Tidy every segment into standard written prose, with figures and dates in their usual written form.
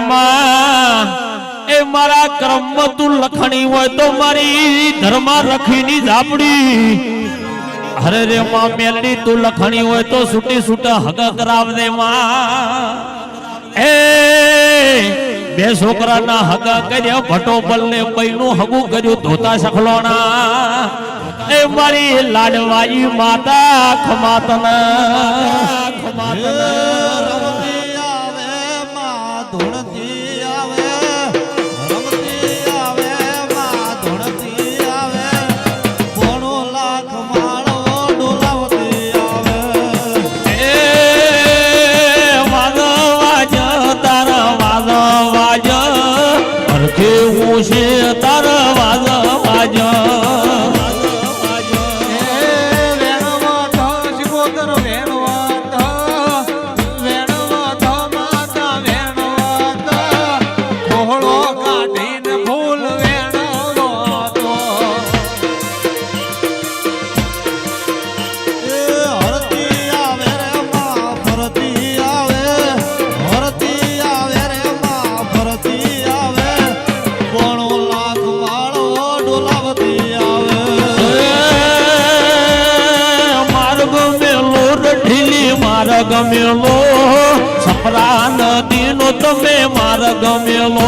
માં એ મારા કર્મમાં તું લખણી હોય તો મારી ધર્મ રખીની ઝાપડી અરે રે માં મેલડી તું લખણી હોય તો છૂટી છૂટા હગા કરાવ દે માં એ બે છોકરાના હગા કર્યા ભટો બલને પૈનું હગું કર્યું ધોતા સખલોણા એ મારી લાડવાઈ માતા ખમાતન કેવું છે તારા વાજા વાજા ગમેલો સપરા નદીનો તમે મારા ગમેલો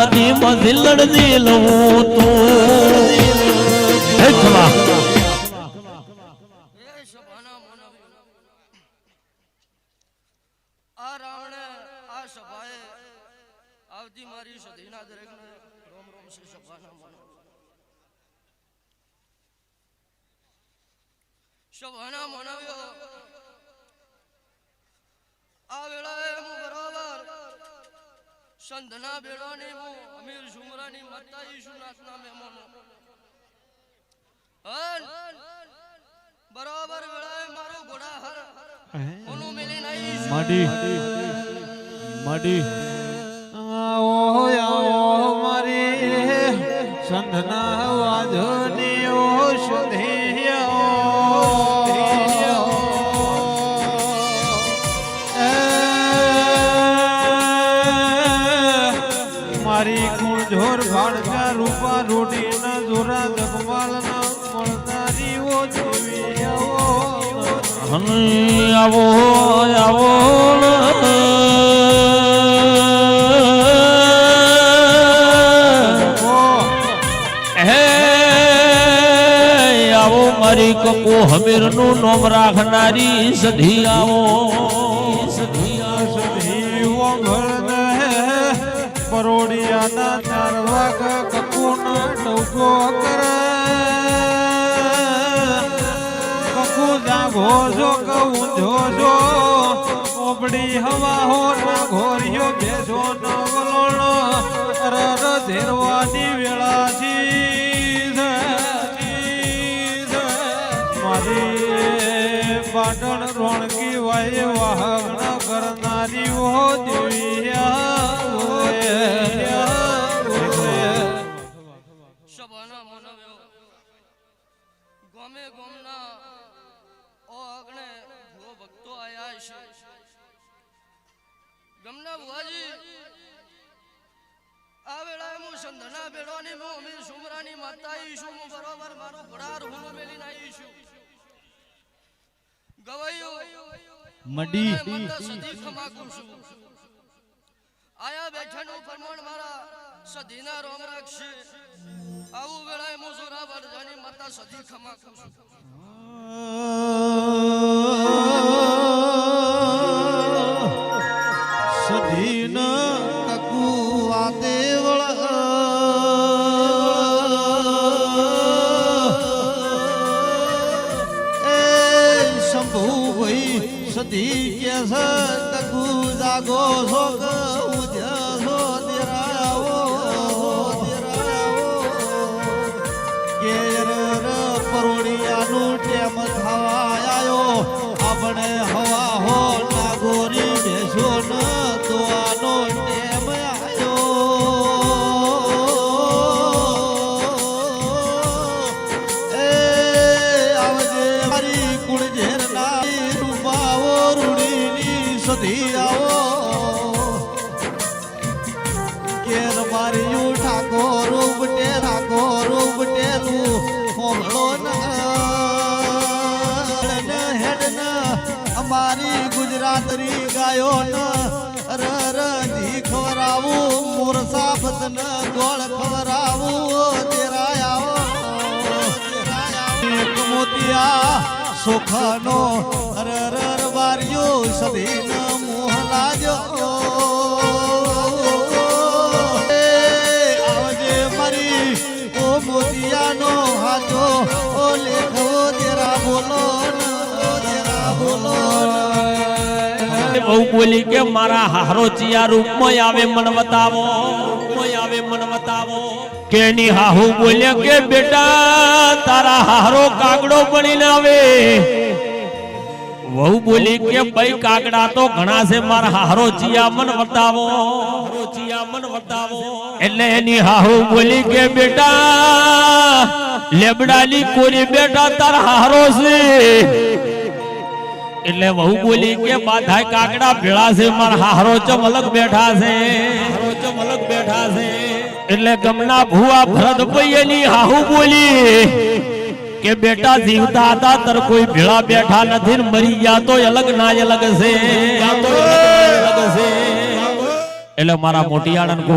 નદી મઝિલડ દિલવું તું હે ખમા આ રાવણે આ સભાએ આવતી મારી સદીના દરેકને રોમ રોમ સે સભાના મનો સભાના મનાવ્યો આ વેળાએ હું બરાબર સંધના બેડોની હું અમીર ઝુમરાની માતા ઈશુનાથના મહેમાનો બરાબર વેળાએ મારો ઘોડા હર ઓનું મેલી નહીં માડી આવો મારી સંધના વાજની ઓ મારી કુળ જોર ભાડકા રૂપા રોટી ના જોરા જગમાલ ના મળનારી ઓ જોવી આવો આવો આવો મારી કપુ હમીર નું નોમ રાખનારી સધી આવો પરોડિયાના ચાર વાગ કપૂના ટોકો કરે કપુ જાગો જો કહું જોજો ઓબડી હવા હો ના ઘોરિયો બેસો ના વલોણો રર ધેરવાની વેળા મારી પાટણ રોણકી વાય વાહન કરનારી હો દેવિયા ગમે ગમના ઓ અગણે ભો ભક્તો આયા છે ગમના બુવાજી આ વેળાએ હું સંધના બેડવાની હું અમીર સુમરાની માતા ઈશું હું બરોબર મારો ઘોડા રૂનો મેલી નાઈશું ગવાયો મડી સદી ખમાકું છું આયા બેઠાનું ફરમાન મારા સદીના રોમ રાખશે આવું વેળાએ હું સોરા વરજાની માતા સદી ખમાકું છું સધીન કકુવા દેવળ એ શંભુ ભાઈ સધી કે કકુ જાગો શોક ઉજસો દેરાવો કેર પરોડ આપણે હવા હો નાગોરી બેસો ન દોવાનો ટેમ આયો એ આવજે મારી કુળ ઝેરના રૂપાવો રૂડીની સધી આવો કેર મારી ઠાકોર બટેલું હોમળો અમારી ગુજરાતરી ગાયો રી ખવરાવું મોરસા બદન ગોળ ખવરાવું મોતિયા સુખનો રર વાર્યો સદીન મોહ લાજો આવજે મારી ઓ મોતિયાનો હાજો ઓ લેખો તેરા બોલો બહુ બોલી કે મારા હારો ચિયા રૂપમાં આવે મન બતાવો કે ની હાહુ બોલ્યા કે બેટા તારા હારો કાગડો બનીને આવે વહુ બોલી કે ભાઈ કાગડા તો ઘણા છે મારા હારો ચિયા મન બતાવો એટલે એની હાહુ બોલી કે બેટા લેબડાની કોરી બેટા તારા હારો છે એટલે વહુ બોલી કે બાધાય કાગડા ભેળા છે મારા હારો ચમ અલગ બેઠા છે એટલે ગમના ભુવા ભરતભાઈ એની હાહુ બોલી કે બેટા જીવતા હતા તર કોઈ ભેળા બેઠા નથી ને મરી ગયા તો અલગ ના અલગ છે એટલે મારા મોટી આણંદ કો